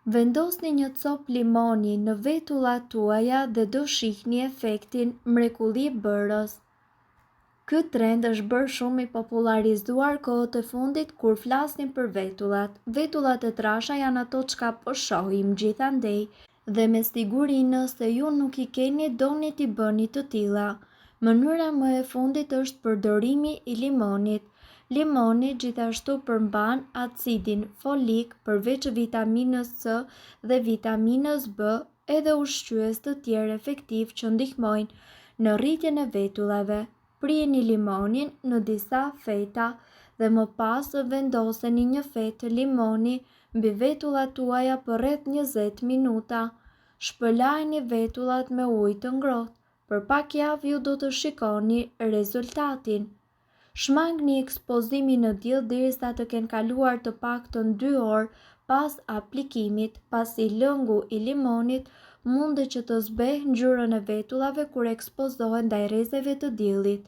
Vendosni një copë limoni në vetullat tuaja dhe do shihni efektin mrekulli bërës. Ky trend është bërë shumë i popularizuar kohët e fundit kur flasnim për vetullat. Vetullat e trasha janë ato çka po shohim gjithandej dhe me siguri nëse ju nuk i keni doni t'i bëni të tilla. Mënyra më e fundit është përdorimi i limonit. Limoni gjithashtu përmban acidin folik përveç vitaminës C dhe vitaminës B, edhe ushqyes të tjerë efektiv që ndihmojnë në rritjen e vetullave. Prijeni limonin në disa feta dhe më pas vendoseni një fetë limoni mbi vetullat tuaja për rreth 20 minuta. Shpëlajini vetullat me ujë të ngrohtë. Për pak javë ju do të shikoni rezultatin. Shmangni ekspozimin në diell derisa të kenë kaluar të paktën 2 orë pas aplikimit, pasi lëngu i limonit mundet që të zbehë ngjyrën e vetullave kur ekspozohen ndaj rrezeve të diellit.